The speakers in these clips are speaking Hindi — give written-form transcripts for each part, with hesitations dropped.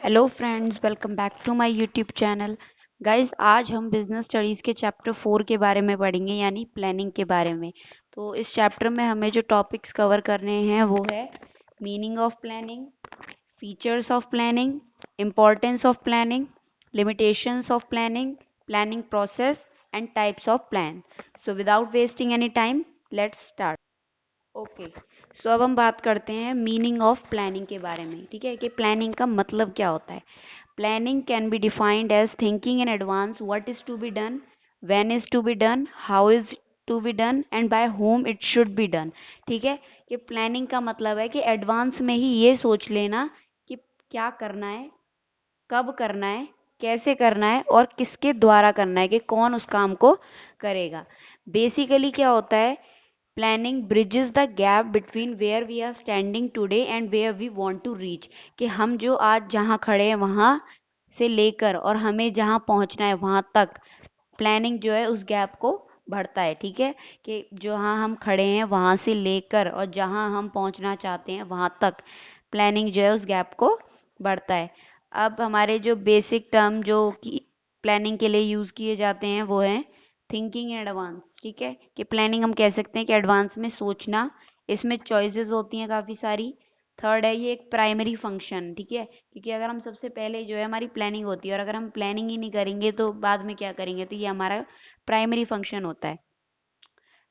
Hello friends, welcome back to my YouTube channel. Guys, आज हम बिजनेस स्टडीज़ के चैप्टर 4 के बारे में पढ़ेंगे, यानी प्लानिंग के बारे में। तो इस चैप्टर में हमें जो टॉपिक्स कवर करने हैं वो है meaning of planning, features of planning, importance of planning, limitations of planning, planning process and types of plan. So without wasting any time, let's start. Okay, so अब हम बात करते हैं मीनिंग ऑफ प्लानिंग के बारे में। ठीक है, कि प्लानिंग का मतलब क्या होता है। Planning can be defined as thinking in advance what is to be done, when is to be done, how is to be done and by whom it should be done. ठीक है, कि प्लानिंग का मतलब है कि एडवांस में ही ये सोच लेना कि क्या करना है, कब करना है, कैसे करना है और किसके द्वारा करना है, कि कौन उस काम को करेगा। बेसिकली क्या होता है, planning bridges the gap between where we are standing today and where we want to reach. कि हम जो आज जहाँ खड़े हैं वहाँ से लेकर और हमें जहाँ पहुँचना है वहाँ तक प्लानिंग जो है उस गैप को बढ़ता है। ठीक है, कि जहाँ हम खड़े हैं वहाँ से लेकर और जहाँ हम पहुँचना चाहते हैं वहाँ तक प्लानिंग जो है उस गैप को बढ़ता है। अब हमारे जो बेसिक टर्म जो कि प्लानिंग के लिए यूज़ किए जाते हैं वो हैं थिंकिंग इन एडवांस। ठीक है, कि प्लानिंग हम कह सकते हैं कि एडवांस में सोचना। इसमें चॉइसेस होती हैं काफ़ी सारी। थर्ड है ये एक प्राइमरी फंक्शन। ठीक है, क्योंकि अगर हम सबसे पहले जो है हमारी प्लानिंग होती है और अगर हम प्लानिंग ही नहीं करेंगे तो बाद में क्या करेंगे, तो ये हमारा प्राइमरी फंक्शन होता है।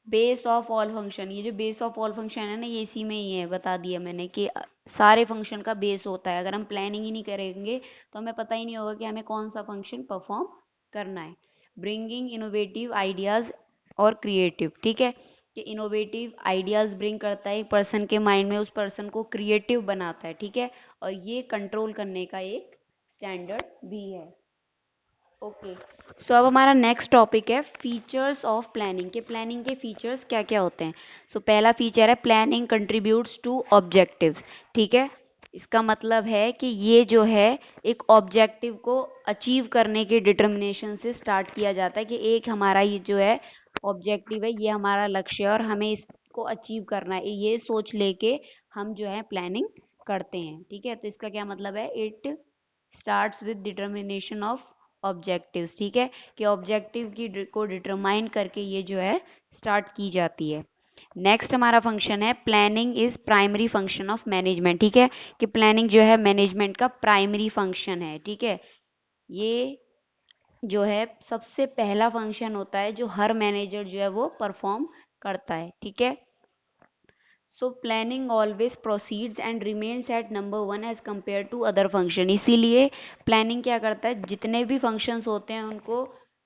बेस ऑफ ऑल फंक्शन, ये जो बेस ऑफ ऑल फंक्शन है ना, ये इसी में ही है, बता दिया मैंने कि सारे फंक्शन का बेस होता है। अगर हम प्लानिंग ही नहीं करेंगे तो हमें पता ही नहीं होगा कि हमें कौन सा फंक्शन परफॉर्म करना है। ब्रिंगिंग इनोवेटिव आइडियाज और क्रिएटिव। ठीक है, कि इनोवेटिव आइडियाज ब्रिंग करता है एक पर्सन के माइंड में, उस पर्सन को क्रिएटिव बनाता है। ठीक है, और ये कंट्रोल करने का एक स्टैंडर्ड भी है। ओके, सो अब हमारा नेक्स्ट टॉपिक है फीचर्स ऑफ प्लानिंग। के प्लानिंग के फीचर्स क्या क्या होते हैं। पहला फीचर है प्लानिंग कंट्रीब्यूट्स टू ऑब्जेक्टिव्स। ठीक है, इसका मतलब है कि ये जो है एक ऑब्जेक्टिव को अचीव करने के डिटर्मिनेशन से स्टार्ट किया जाता है, कि एक हमारा ये जो है ऑब्जेक्टिव है, ये हमारा लक्ष्य है और हमें इसको अचीव करना है, ये सोच लेके हम जो है प्लानिंग करते हैं। ठीक है, तो इसका क्या मतलब है, it starts with determination of objectives. ठीक है, कि ऑब्जेक्टिव की को डिटरमाइन करके ये जो है स्टार्ट की जाती है। नेक्स्ट हमारा फंक्शन है planning is primary function of management. ठीक है, कि प्लानिंग जो है मैनेजमेंट का प्राइमरी फंक्शन है। ठीक है, ये जो है सबसे पहला फंक्शन होता है जो हर मैनेजर जो है वो परफॉर्म करता है। ठीक है, so planning always proceeds and remains at number one as compare to other function. इसीलिए प्लानिंग क्या करता है, जितने भी फंक्शंस होते हैं उनको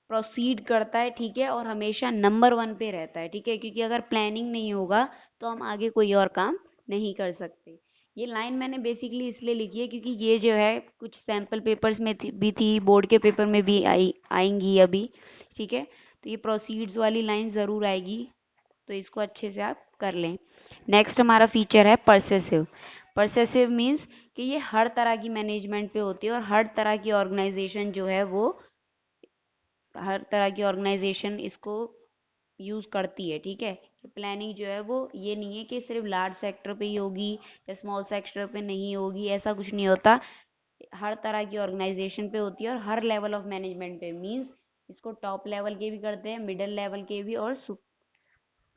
प्रोसीड करता है। ठीक है, और हमेशा नंबर वन पे रहता है। ठीक है, क्योंकि अगर प्लानिंग नहीं होगा तो हम आगे कोई और काम नहीं कर सकते। ये लाइन मैंने बेसिकली इसलिए लिखी है क्योंकि ये जो है कुछ सैम्पल पेपर्स में भी थी, बोर्ड के पेपर में भी आएंगी अभी। ठीक है, तो ये प्रोसीड्स वाली लाइन ज़रूर आएगी, तो इसको अच्छे से आप कर लें। नेक्स्ट हमारा फीचर है परसेसिव। परसेसिव मीन्स कि ये हर तरह की मैनेजमेंट पे होती है और हर तरह की ऑर्गेनाइजेशन जो है वो, हर तरह की ऑर्गेनाइजेशन इसको यूज़ करती है। ठीक है, कि प्लानिंग जो है वो ये नहीं है कि सिर्फ लार्ज सेक्टर पे ही होगी या स्मॉल सेक्टर पे नहीं होगी, ऐसा कुछ नहीं होता। हर तरह की ऑर्गेनाइजेशन पे होती है और हर लेवल ऑफ मैनेजमेंट पे। मीन्स इसको टॉप लेवल के भी करते हैं, मिडिल लेवल के भी और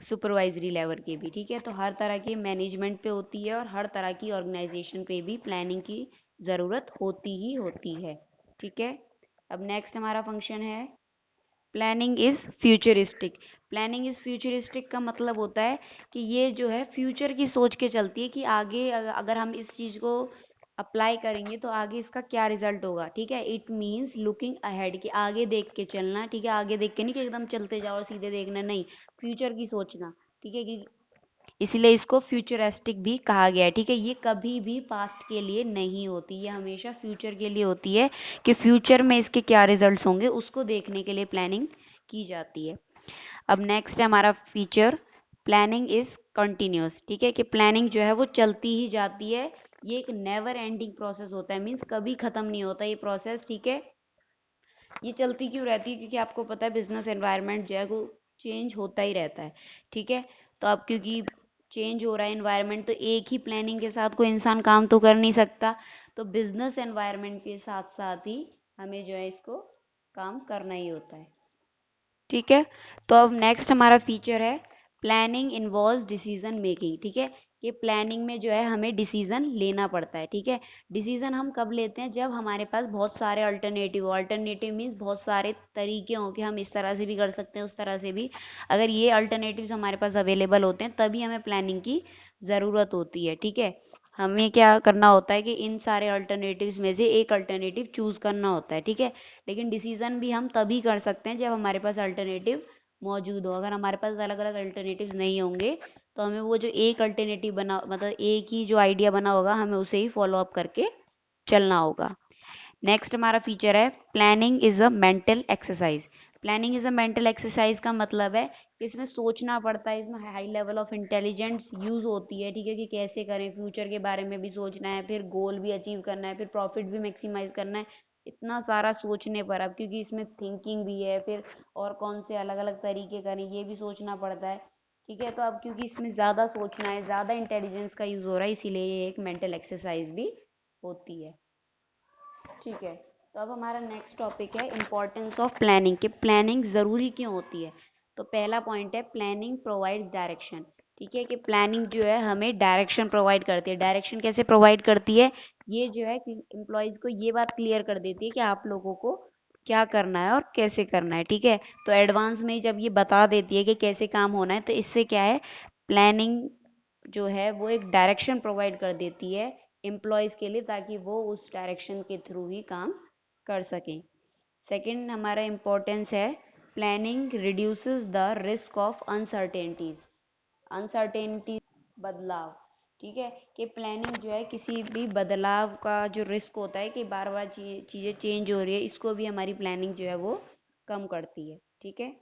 सुपरवाइजरी लेवल के भी। ठीक है, तो हर तरह की मैनेजमेंट पे होती है और हर तरह की ऑर्गेनाइजेशन पे भी प्लानिंग की ज़रूरत होती ही होती है। ठीक है, अब नेक्स्ट हमारा फंक्शन है planning is futuristic. Planning is futuristic का मतलब होता है कि ये जो है फ्यूचर की सोच के चलती है, कि आगे अगर हम इस चीज़ को अप्लाई करेंगे तो आगे इसका क्या रिजल्ट होगा। ठीक है, इट मीन्स लुकिंग अहेड, कि आगे देख के चलना। ठीक है, आगे देख के नहीं कि एकदम चलते जाओ और सीधे देखना, नहीं, फ्यूचर की सोचना। ठीक है, कि इसलिए इसको फ्यूचरिस्टिक भी कहा गया है। ठीक है, ये कभी भी पास्ट के लिए नहीं होती, ये हमेशा फ्यूचर के लिए होती है, कि फ्यूचर में इसके क्या रिजल्ट्स होंगे उसको देखने के लिए प्लानिंग की जाती है। अब नेक्स्ट है हमारा फीचर प्लानिंग इज कंटिन्यूस। ठीक है, कि प्लानिंग जो है वो चलती ही जाती है, ये एक नेवर एंडिंग प्रोसेस होता है। मीन्स कभी खत्म नहीं होता ये प्रोसेस। ठीक है, ये चलती क्यों रहती है, क्योंकि आपको पता है बिजनेस एनवायरनमेंट जो है वो चेंज होता ही रहता है। ठीक है, तो अब क्योंकि चेंज हो रहा है एनवायरनमेंट, तो एक ही प्लानिंग के साथ कोई इंसान काम तो कर नहीं सकता। तो बिजनेस एनवायरनमेंट के साथ साथ ही हमें जो है इसको काम करना ही होता है। ठीक है, तो अब नेक्स्ट हमारा फीचर है प्लानिंग इन्वॉल्व्स डिसीजन मेकिंग। ठीक है, कि प्लानिंग में जो है हमें डिसीजन लेना पड़ता है। ठीक है, डिसीजन हम कब लेते हैं, जब हमारे पास बहुत सारे अल्टरनेटिव, अल्टरनेटिव मीन्स बहुत सारे तरीके हों कि हम इस तरह से भी कर सकते हैं, उस तरह से भी। अगर ये अल्टरनेटिव्स हमारे पास अवेलेबल होते हैं तभी हमें प्लानिंग की ज़रूरत होती है। ठीक है, हमें क्या करना होता है कि इन सारे अल्टरनेटिव्स में से एक अल्टरनेटिव चूज करना होता है। ठीक है, लेकिन डिसीजन भी हम तभी कर सकते हैं जब हमारे पास अल्टरनेटिव मौजूद हो। अगर हमारे पास अलग अलग अल्टरनेटिव्स नहीं होंगे तो हमें वो जो एक अल्टरनेटिव बना, मतलब एक ही जो आइडिया बना होगा, हमें उसे ही फॉलो अप करके चलना होगा। नेक्स्ट हमारा फीचर है planning is a mental exercise. Planning is a mental exercise का मतलब है कि इसमें सोचना पड़ता है, इसमें high level of intelligence use होती है। ठीक है, कि कैसे करें, फ्यूचर के बारे में भी सोचना है, फिर गोल भी अचीव करना है, फिर प्रॉफिट भी मैक्सिमाइज करना है। इतना सारा सोचने पर, अब क्योंकि इसमें थिंकिंग भी है, फिर और कौन से अलग अलग तरीके करें ये भी सोचना पड़ता है। ठीक है, तो अब क्योंकि इसमें ज़्यादा सोचना है, ज़्यादा इंटेलिजेंस का यूज़ हो रहा है, इसीलिए ये एक मेंटल एक्सरसाइज भी होती है। ठीक है, तो अब हमारा नेक्स्ट टॉपिक है इम्पोर्टेंस ऑफ प्लानिंग, कि प्लानिंग ज़रूरी क्यों होती है। तो पहला पॉइंट है प्लानिंग प्रोवाइड्स डायरेक्शन। ठीक है, कि प्लानिंग जो है हमें डायरेक्शन प्रोवाइड करती है। डायरेक्शन कैसे प्रोवाइड करती है, ये जो है एम्प्लॉयज़ को ये बात क्लियर कर देती है कि आप लोगों को क्या करना है और कैसे करना है। ठीक है, तो एडवांस में जब ये बता देती है कि कैसे काम होना है, तो इससे क्या है, प्लानिंग जो है वो एक डायरेक्शन प्रोवाइड कर देती है एम्प्लॉयज़ के लिए, ताकि वो उस डायरेक्शन के थ्रू ही काम कर सकें। सेकंड हमारा इम्पोर्टेंस है planning reduces the risk of uncertainties. Uncertainty, बदलाव। ठीक है, कि प्लानिंग जो है किसी भी बदलाव का जो रिस्क होता है कि बार बार चीज़ें चेंज हो रही है, इसको भी हमारी प्लानिंग जो है वो कम करती है। ठीक है,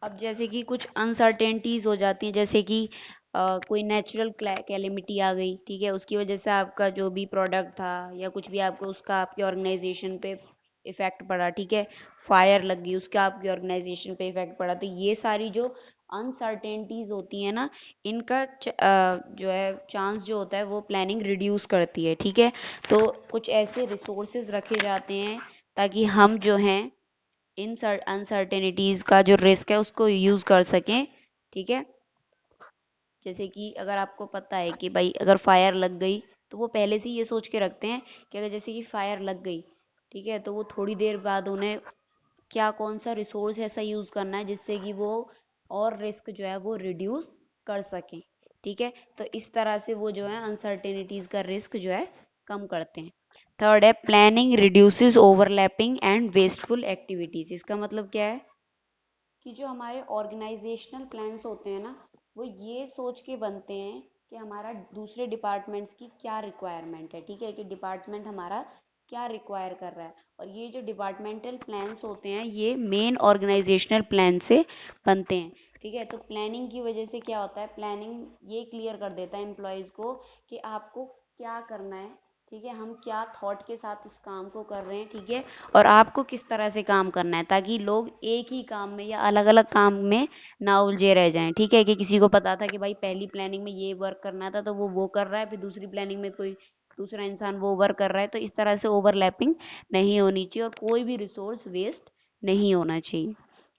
अब जैसे कि कुछ अनसर्टेनिटीज हो जाती हैं, जैसे कि कोई नेचुरल कैलेमिटी आ गई। ठीक है, उसकी वजह से आपका जो भी प्रोडक्ट था या कुछ भी आपको उसका आपके ऑर्गेनाइजेशन पे इफेक्ट पड़ा। ठीक है, फायर लग गई, उसका आपकी ऑर्गेनाइजेशन पे इफेक्ट पड़ा। तो ये सारी जो अनसर्टेनिटीज होती है ना, इनका जो है चांस जो होता है वो प्लानिंग रिड्यूस करती है। ठीक है, तो कुछ ऐसे रिसोर्सेज रखे जाते हैं ताकि हम जो हैं इन अनसर्टेनिटीज का जो रिस्क है उसको यूज कर सकें। ठीक है, जैसे कि अगर आपको पता है कि भाई अगर फायर लग गई, तो वो पहले से ही ये सोच के रखते हैं कि अगर जैसे कि फायर लग गई, ठीक है, तो वो थोड़ी देर बाद उन्हें क्या कौन सा रिसोर्स ऐसा यूज करना है जिससे कि वो और रिस्क जो है वो रिड्यूस कर सकें। ठीक है, तो इस तरह से वो जो है अनसर्टेनिटीज का रिस्क जो है कम करते हैं। थर्ड है planning reduces overlapping and wasteful activities. इसका मतलब क्या है कि जो हमारे ऑर्गेनाइजेशनल प्लान्स होते हैं ना, वो ये सोच के बनते हैं कि हमारा दूसरे डिपार्टमेंट्स की क्या रिक्वायरमेंट है। ठीक है, कि डिपार्टमेंट हमारा क्या रिक्वायर कर रहा है, और ये जो डिपार्टमेंटल प्लान्स होते हैं ये मेन ऑर्गेनाइजेशनल प्लान से बनते हैं। ठीक है, तो प्लानिंग की वजह से क्या होता है, प्लानिंग ये क्लियर कर देता है एम्प्लॉयज़ को कि आपको क्या करना है। ठीक है, हम क्या थॉट के साथ इस काम को कर रहे हैं। ठीक है, और आपको किस तरह से काम करना है, ताकि लोग एक ही काम में या अलग अलग काम में ना उलझे रह जाएं। ठीक है, कि किसी को पता था कि भाई पहली प्लानिंग में ये वर्क करना था तो वो कर रहा है, फिर दूसरी प्लानिंग में कोई दूसरा इंसान वो वर्क कर रहा है, तो इस तरह से ओवरलैपिंग नहीं होनी चाहिए और कोई भी रिसोर्स वेस्ट नहीं होना चाहिए।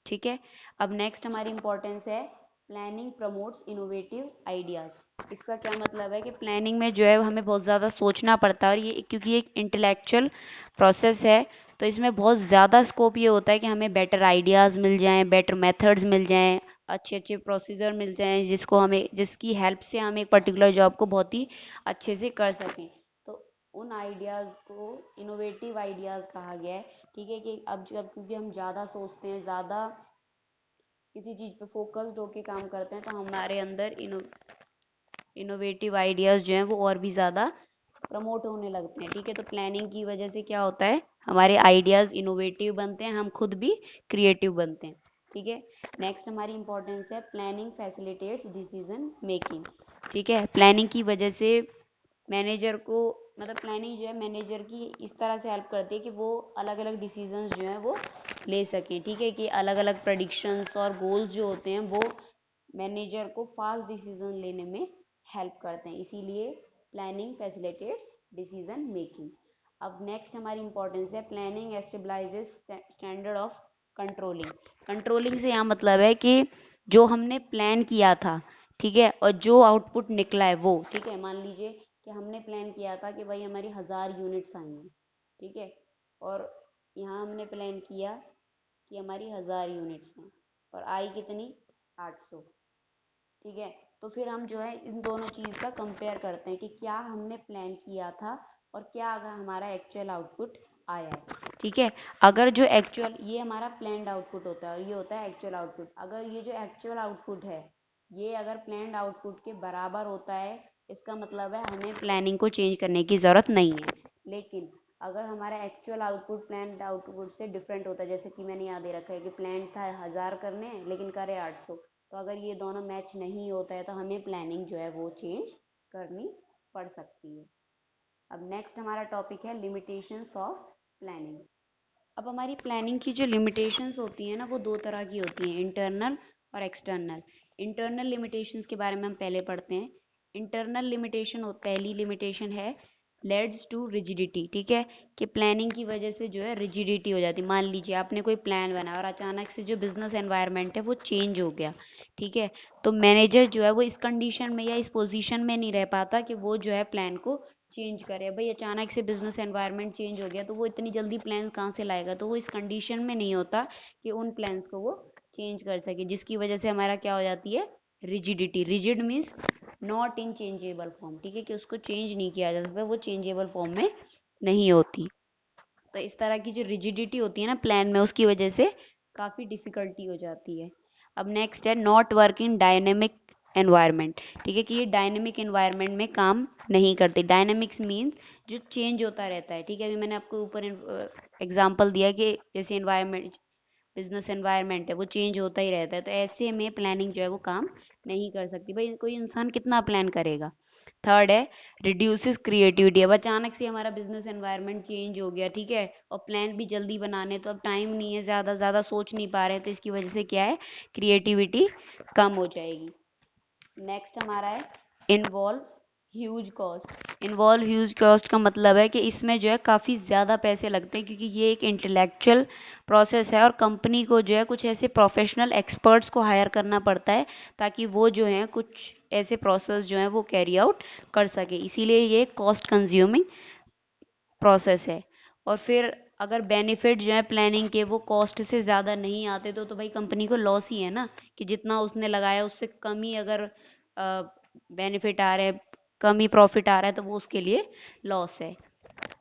ठीक है, अब नेक्स्ट हमारी इंपॉर्टेंस है प्लानिंग प्रमोट्स इनोवेटिव आइडियाज। इसका क्या मतलब है कि प्लानिंग में जो है हमें बहुत ज़्यादा सोचना पड़ता है, और ये क्योंकि एक इंटेलेक्चुअल प्रोसेस है, तो इसमें बहुत ज़्यादा स्कोप ये होता है कि हमें बेटर आइडियाज़ मिल जाएं, बेटर मेथड्स मिल जाएं, अच्छे अच्छे प्रोसीजर मिल जाएं, जिसकी हेल्प से हम एक पर्टिकुलर जॉब को बहुत ही अच्छे से कर सकें। तो उन आइडियाज़ को इनोवेटिव आइडियाज़ कहा गया है। ठीक है, कि अब जब क्योंकि हम ज़्यादा सोचते हैं, ज़्यादा किसी चीज़ पे फोकस्ड होके काम करते हैं, तो हमारे अंदर इनोवेटिव आइडियाज़ जो हैं वो और भी ज़्यादा प्रमोट होने लगते हैं। ठीक है, तो प्लानिंग की वजह से क्या होता है, हमारे आइडियाज़ इनोवेटिव बनते हैं, हम खुद भी क्रिएटिव बनते हैं। ठीक है, नेक्स्ट हमारी इंपॉर्टेंस है प्लानिंग फैसिलिटेट्स डिसीजन मेकिंग। ठीक है, प्लानिंग की वजह से मैनेजर को, मतलब प्लानिंग जो है मैनेजर की इस तरह से हेल्प करती है कि वो अलग अलग डिसीजंस जो हैं वो ले सकें। ठीक है, कि अलग अलग प्रडिक्शंस और गोल्स जो होते हैं वो मैनेजर को फास्ट डिसीजन लेने में हेल्प करते हैं, इसीलिए प्लानिंग फैसिलिटेट्स डिसीजन मेकिंग। अब नेक्स्ट हमारी इंपॉर्टेंस है planning establishes standard of controlling. Controlling से यहाँ मतलब है कि जो हमने प्लान किया था, ठीक है, और जो आउटपुट निकला है वो, ठीक है, मान लीजिए कि हमने प्लान किया था कि भाई हमारी 1000 यूनिट्स आएंगी, ठीक है, और यहाँ हमने प्लान किया कि हमारी 1000 यूनिट्स हैं और आई कितनी, 800, ठीक है। तो फिर हम जो है इन दोनों चीज़ का कंपेयर करते हैं कि क्या हमने प्लान किया था और क्या अगर हमारा एक्चुअल आउटपुट आया है, ठीक है। अगर जो एक्चुअल, ये हमारा प्लान्ड आउटपुट होता है और ये होता है एक्चुअल आउटपुट, अगर ये जो एक्चुअल आउटपुट है ये अगर प्लान्ड आउटपुट के बराबर होता है, इसका मतलब है हमें प्लानिंग को चेंज करने की ज़रूरत नहीं है। लेकिन अगर हमारा एक्चुअल आउटपुट प्लान्ड आउटपुट से डिफरेंट होता है, जैसे कि मैंने यहाँ दे रखा है कि प्लान था 1000 करने लेकिन करे 800, तो अगर ये दोनों मैच नहीं होता है तो हमें प्लानिंग जो है वो चेंज करनी पड़ सकती है। अब नेक्स्ट हमारा टॉपिक है लिमिटेशंस ऑफ प्लानिंग। अब हमारी प्लानिंग की जो लिमिटेशंस होती हैं ना वो दो तरह की होती हैं, इंटरनल और एक्सटर्नल। इंटरनल लिमिटेशंस के बारे में हम पहले पढ़ते हैं। इंटरनल लिमिटेशन, पहली लिमिटेशन है लेड्स टू रिजिडिटी, ठीक है, कि प्लानिंग की वजह से जो है रिजिडिटी हो जाती है। मान लीजिए आपने कोई प्लान बनाया और अचानक से जो बिजनेस एनवायरनमेंट है वो चेंज हो गया, ठीक है, तो मैनेजर जो है वो इस कंडीशन में या इस पोजीशन में नहीं रह पाता कि वो जो है प्लान को चेंज करे। भाई अचानक से बिजनेस एनवायरनमेंट चेंज हो गया तो वो इतनी जल्दी प्लान कहाँ से लाएगा, तो वो इस कंडीशन में नहीं होता कि उन प्लान्स को वो चेंज कर सके, जिसकी वजह से हमारा क्या हो जाती है, rigidity. Rigid means not in changeable form, ठीक है, कि उसको चेंज नहीं किया जा सकता, वो चेंजेबल फॉर्म में नहीं होती। तो इस तरह की जो रिजिडिटी होती है ना प्लान में, उसकी वजह से काफ़ी डिफिकल्टी हो जाती है। अब नेक्स्ट है not work in dynamic environment, ठीक है, कि ये डायनेमिक एनवायरनमेंट में काम नहीं करते। डायनेमिक्स मीन्स जो चेंज होता रहता है, ठीक है, अभी मैंने आपको ऊपर एग्जांपल दिया कि जैसे एनवायरनमेंट, बिजनेस एनवायरनमेंट है वो चेंज होता ही रहता है, तो ऐसे में प्लानिंग जो है वो काम नहीं कर सकती। भाई कोई इंसान कितना प्लान करेगा। थर्ड है रिड्यूसेस क्रिएटिविटी। अब अचानक से हमारा बिजनेस एनवायरनमेंट चेंज हो गया, ठीक है, और प्लान भी जल्दी बनाने, तो अब टाइम नहीं है, ज़्यादा ज़्यादा सोच नहीं पा रहे हैं, तो इसकी वजह से क्या है, क्रिएटिविटी कम हो जाएगी। नेक्स्ट हमारा है involves huge cost. Involve huge cost का मतलब है कि इसमें जो है काफ़ी ज़्यादा पैसे लगते हैं, क्योंकि ये एक इंटेलेक्चुअल प्रोसेस है और कंपनी को जो है कुछ ऐसे प्रोफेशनल एक्सपर्ट्स को हायर करना पड़ता है ताकि वो जो है कुछ ऐसे प्रोसेस जो है वो कैरी आउट कर सके, इसीलिए ये कॉस्ट कंज्यूमिंग प्रोसेस है। और फिर अगर बेनिफिट जो है प्लानिंग के वो कॉस्ट से ज़्यादा नहीं आते तो भाई कंपनी को लॉस ही है ना, कि जितना उसने लगाया उससे कम ही अगर बेनिफिट आ रहे हैं, कम ही प्रॉफिट आ रहा है, तो वो उसके लिए लॉस है।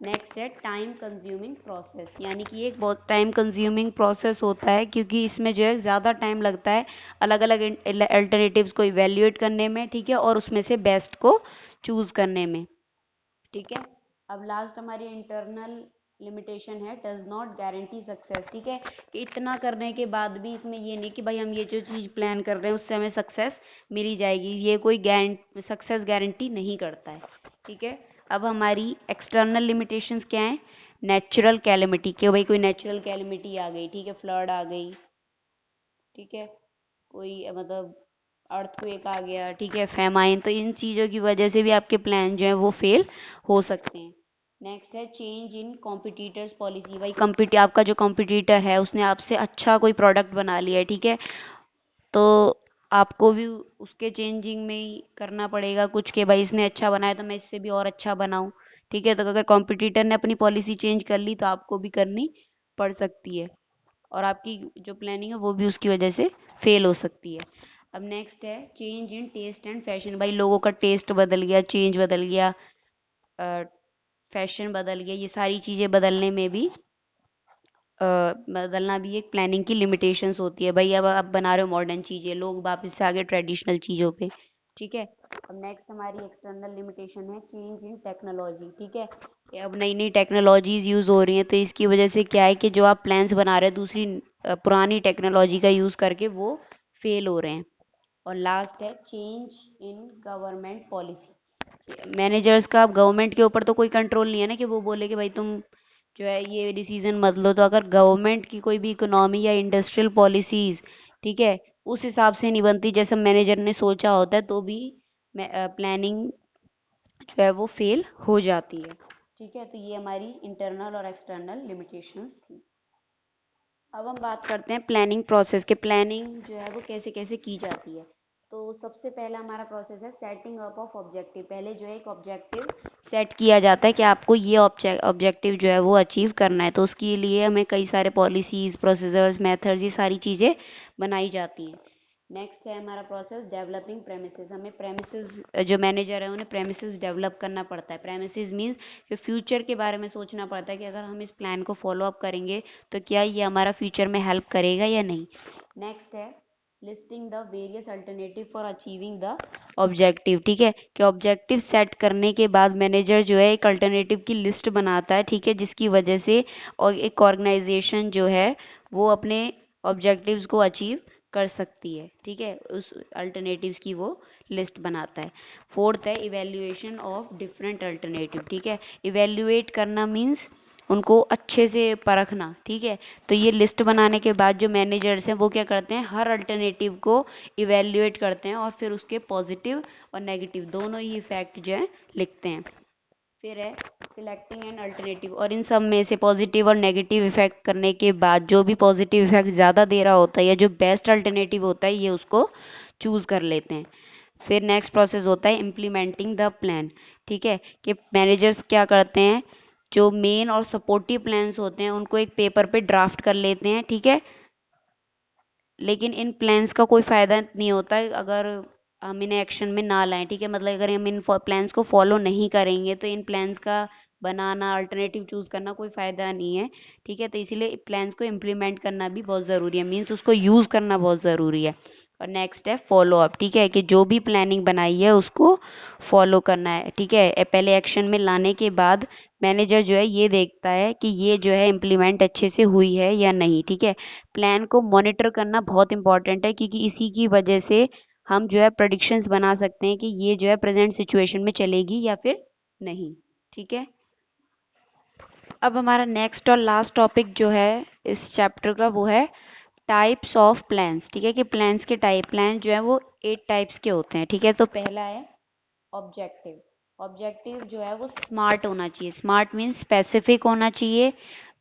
नेक्स्ट है टाइम कंज्यूमिंग प्रोसेस, यानी कि एक बहुत टाइम कंज्यूमिंग प्रोसेस होता है, क्योंकि इसमें जो है ज़्यादा टाइम लगता है अलग अलग अल्टरनेटिव्स को इवेल्युएट करने में, ठीक है, और उसमें से बेस्ट को चूज़ करने में, ठीक है। अब लास्ट हमारी इंटरनल लिमिटेशन है डज नॉट गारंटी सक्सेस, ठीक है, कि इतना करने के बाद भी इसमें ये नहीं कि भाई हम ये जो चीज़ प्लान कर रहे हैं उससे हमें सक्सेस मिली जाएगी, ये कोई सक्सेस गारंटी नहीं करता है, ठीक है। अब हमारी एक्सटर्नल लिमिटेशंस क्या हैं, नेचुरल कैलेमिटी, कि भाई कोई नेचुरल कैलेमिटी आ गई, ठीक है, फ्लड आ गई, ठीक है, कोई मतलब अर्थक्वेक आ गया, ठीक है, फेमाइन, तो इन चीज़ों की वजह से भी आपके प्लान जो है वो फेल हो सकते हैं। नेक्स्ट है चेंज इन कॉम्पिटिटर्स पॉलिसी। भाई आपका जो कॉम्पिटिटर है उसने आपसे अच्छा कोई प्रोडक्ट बना लिया है, ठीक है, तो आपको भी उसके चेंजिंग में ही करना पड़ेगा कुछ, कि भाई इसने अच्छा बनाया तो मैं इससे भी और अच्छा बनाऊं, ठीक है, तो अगर कॉम्पिटिटर ने अपनी पॉलिसी चेंज कर ली तो आपको भी करनी पड़ सकती है, और आपकी जो प्लानिंग है वो भी उसकी वजह से फेल हो सकती है। अब नेक्स्ट है change in taste and fashion. भाई लोगों का टेस्ट बदल गया, चेंज बदल गया, फैशन बदल गया, ये सारी चीज़ें बदलने में भी बदलना भी एक प्लानिंग की लिमिटेशंस होती है। भाई अब आप बना रहे हो मॉडर्न चीज़ें, लोग वापस से आ गए ट्रेडिशनल चीज़ों पे, ठीक है। अब नेक्स्ट हमारी एक्सटर्नल लिमिटेशन है चेंज इन टेक्नोलॉजी, ठीक है, कि अब नई नई टेक्नोलॉजीज यूज़ हो रही हैं, तो इसकी वजह से क्या है कि जो आप प्लान्स बना रहे हैं दूसरी पुरानी टेक्नोलॉजी का यूज़ करके वो फेल हो रहे हैं। और लास्ट है change in government policy. Managers का अब गवर्नमेंट के ऊपर तो कोई कंट्रोल नहीं है ना कि वो बोले कि भाई तुम जो है ये डिसीजन मत लो, तो अगर गवर्नमेंट की कोई भी इकोनॉमी या इंडस्ट्रियल पॉलिसीज, ठीक है, उस हिसाब से नहीं बनती जैसे मैनेजर ने सोचा होता है, तो भी प्लानिंग जो है वो फेल हो जाती है। ठीक है, तो ये हमारी इंटरनल और एक्सटर्नल लिमिटेशंस थी। अब हम बात करते हैं प्लानिंग प्रोसेस के। प्लानिंग जो है वो कैसे कैसे की जाती है। तो सबसे पहला हमारा प्रोसेस है सेटिंग अप ऑफ ऑब्जेक्टिव। पहले जो है एक ऑब्जेक्टिव सेट किया जाता है कि आपको ये ऑब्जेक्टिव जो है वो अचीव करना है। तो उसके लिए हमें कई सारे पॉलिसीज, प्रोसीजर्स, मेथड्स, ये सारी चीज़ें बनाई जाती हैं। नेक्स्ट है हमारा प्रोसेस डेवलपिंग प्रेमिसेस। हमें प्रेमिसेस, जो मैनेजर है उन्हें प्रेमिसेस डेवलप करना पड़ता है। प्रेमिसेस मीन्स कि फ्यूचर के बारे में सोचना पड़ता है कि अगर हम इस प्लान को फॉलो अप करेंगे तो क्या ये हमारा फ्यूचर में हेल्प करेगा या नहीं। नेक्स्ट है listing the various alternative for achieving the objective. ठीक है, कि ऑब्जेक्टिव सेट करने के बाद मैनेजर जो है एक अल्टरनेटिव की लिस्ट बनाता है। ठीक है, जिसकी वजह से और एक ऑर्गेनाइजेशन जो है वो अपने ऑब्जेक्टिव्स को अचीव कर सकती है। ठीक है, उस अल्टरनेटिव्स की वो लिस्ट बनाता है। फोर्थ है इवेल्युएशन ऑफ डिफरेंट अल्टरनेटिव। ठीक है, इवेल्युएट करना मीन्स उनको अच्छे से परखना। ठीक है, तो ये लिस्ट बनाने के बाद जो मैनेजर्स हैं वो क्या करते हैं, हर अल्टरनेटिव को इवेल्युएट करते हैं और फिर उसके पॉजिटिव और नेगेटिव दोनों ही इफेक्ट जो है लिखते हैं। फिर है सिलेक्टिंग एन अल्टरनेटिव, और इन सब में से पॉजिटिव और नेगेटिव इफेक्ट करने के बाद जो भी पॉजिटिव इफेक्ट ज़्यादा दे रहा होता है या जो बेस्ट अल्टरनेटिव होता है ये उसको चूज़ कर लेते हैं। फिर नेक्स्ट प्रोसेस होता है इम्प्लीमेंटिंग द प्लान। ठीक है, कि मैनेजर्स क्या करते हैं, जो मेन और सपोर्टिव प्लान्स होते हैं उनको एक पेपर पे ड्राफ्ट कर लेते हैं। ठीक है, लेकिन इन प्लान्स का कोई फ़ायदा नहीं होता है अगर हम इन्हें एक्शन में ना लाएं। ठीक है, मतलब अगर हम इन प्लान्स को फॉलो नहीं करेंगे तो इन प्लान्स का बनाना, अल्टरनेटिव चूज़ करना कोई फ़ायदा नहीं है। ठीक है, तो इसीलिए प्लान्स को इम्प्लीमेंट करना भी बहुत ज़रूरी है, मीन्स उसको यूज़ करना बहुत ज़रूरी है। और नेक्स्ट है फॉलो अप। ठीक है, कि जो भी प्लानिंग बनाई है उसको फॉलो करना है। ठीक है, पहले एक्शन में लाने के बाद मैनेजर जो है ये देखता है कि ये जो है इम्प्लीमेंट अच्छे से हुई है या नहीं। ठीक है, प्लान को मॉनिटर करना बहुत इंपॉर्टेंट है, क्योंकि इसी की वजह से हम जो है प्रेडिक्शंस बना सकते हैं कि ये जो है प्रेजेंट सिचुएशन में चलेगी या फिर नहीं। ठीक है, अब हमारा नेक्स्ट और लास्ट टॉपिक जो है इस चैप्टर का वो है टाइप्स ऑफ प्लान्स। ठीक है, कि प्लान्स के टाइप, प्लान जो है वो 8 टाइप्स के होते हैं। ठीक है, तो पहला है ऑब्जेक्टिव। ऑब्जेक्टिव जो है वो स्मार्ट होना चाहिए। स्मार्ट मीन्स स्पेसिफिक होना चाहिए,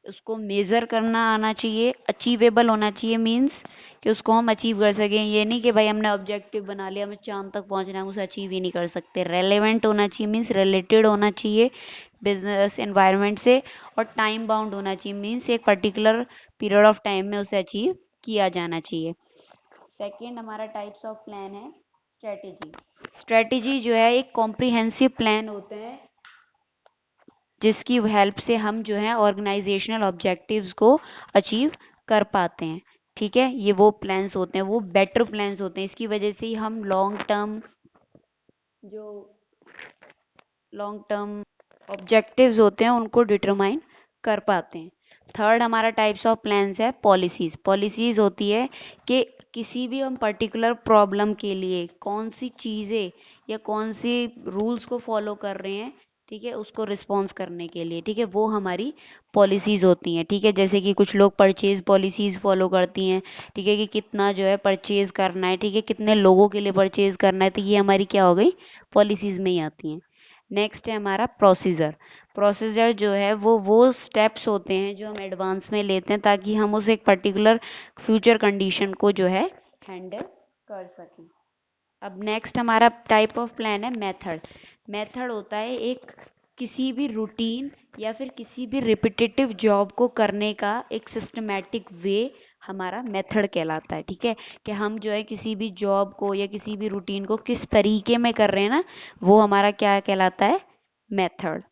उसको मेज़र करना आना चाहिए, अचीवेबल होना चाहिए, मीन्स कि उसको हम अचीव कर सकें। ये नहीं कि भाई हमने ऑब्जेक्टिव बना लिया, हमें चांद तक पहुंचना है, हम उसे अचीव ही नहीं कर सकते। रेलेवेंट होना चाहिए, मीन्स रिलेटेड होना चाहिए बिजनेस एनवायरनमेंट से। और टाइम बाउंड होना चाहिए, मीन्स एक पर्टिकुलर पीरियड ऑफ टाइम में उसे अचीव किया जाना चाहिए। सेकेंड हमारा टाइप्स ऑफ प्लान है स्ट्रेटेजी। स्ट्रेटेजी जो है एक कॉम्प्रिहेंसिव प्लान होता है जिसकी हेल्प से हम जो है ऑर्गेनाइजेशनल ऑब्जेक्टिव्स को अचीव कर पाते हैं। ठीक है, ये वो प्लान्स होते हैं, वो बेटर प्लान्स होते हैं। इसकी वजह से ही हम जो लॉन्ग टर्म ऑब्जेक्टिव्स होते हैं उनको डिटरमाइन कर पाते हैं। थर्ड हमारा टाइप्स ऑफ प्लान्स है पॉलिसीज। पॉलिसीज होती है कि किसी भी हम पर्टिकुलर प्रॉब्लम के लिए कौन सी चीज़ें या कौन सी रूल्स को फॉलो कर रहे हैं। ठीक है, उसको रिस्पॉन्स करने के लिए। ठीक है, वो हमारी पॉलिसीज होती हैं। ठीक है, जैसे कि कुछ लोग परचेज पॉलिसीज फॉलो करती हैं। ठीक है, कि कितना जो है परचेज करना है, ठीक है, कितने लोगों के लिए परचेज करना है, तो ये हमारी क्या हो गई, पॉलिसीज में ही आती हैं। नेक्स्ट है हमारा प्रोसीजर। प्रोसीजर जो है वो स्टेप्स होते हैं जो हम एडवांस में लेते हैं ताकि हम उस एक पर्टिकुलर फ्यूचर कंडीशन को जो है हैंडल कर सकें। अब नेक्स्ट हमारा टाइप ऑफ प्लान है मेथड। मेथड होता है एक किसी भी रूटीन या फिर किसी भी रिपीटेटिव जॉब को करने का एक सिस्टमेटिक वे हमारा मेथड कहलाता है। ठीक है, कि हम जो है किसी भी जॉब को या किसी भी रूटीन को किस तरीके में कर रहे हैं ना, वो हमारा क्या कहलाता है, मेथड।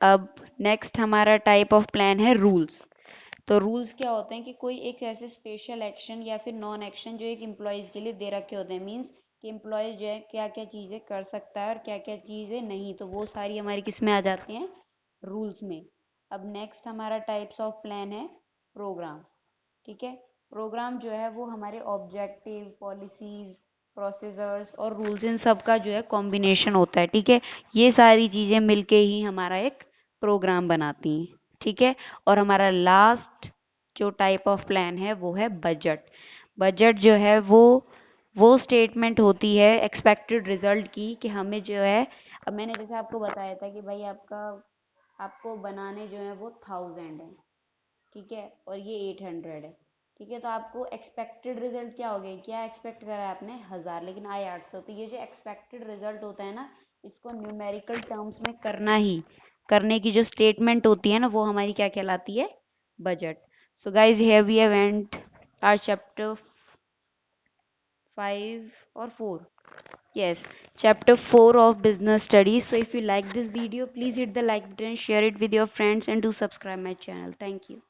अब नेक्स्ट हमारा टाइप ऑफ प्लान है रूल्स। तो रूल्स क्या होते हैं कि कोई एक ऐसे स्पेशल एक्शन या फिर नॉन एक्शन जो एक एम्प्लॉयज़ के लिए दे रखे होते हैं, मीन्स कि एम्प्लॉय जो है क्या क्या चीज़ें कर सकता है और क्या क्या चीज़ें नहीं, तो वो सारी हमारी किस में आ जाती हैं, रूल्स में। अब नेक्स्ट हमारा टाइप्स ऑफ प्लान है प्रोग्राम। ठीक है, प्रोग्राम जो है वो हमारे ऑब्जेक्टिव, पॉलिसीज, प्रोसीजर्स और रूल्स इन सब का जो है कॉम्बिनेशन होता है। ठीक है, ये सारी चीज़ें मिलके ही हमारा एक प्रोग्राम बनाती हैं। ठीक है, और हमारा लास्ट जो टाइप ऑफ प्लान है वो है बजट। बजट जो है वो स्टेटमेंट होती है एक्सपेक्टेड रिजल्ट की, कि हमें जो है, अब मैंने जैसे आपको बताया था कि भाई आपको बनाने जो है वो 1000 है, ठीक है, और ये 800 है, ठीक है, तो आपको एक्सपेक्टेड रिजल्ट क्या हो गया, क्या एक्सपेक्ट करा है आपने 1000, लेकिन आए 800। तो ये जो एक्सपेक्टेड रिजल्ट होता है ना, इसको न्यूमेरिकल टर्म्स में करने की जो स्टेटमेंट होती है ना, वो हमारी क्या कहलाती है, budget. So guys here we have and our chapter 5 or 4, yes, chapter 4 of business studies. So if you like this video, please hit the like button, share it with your friends, and do subscribe my channel. Thank you.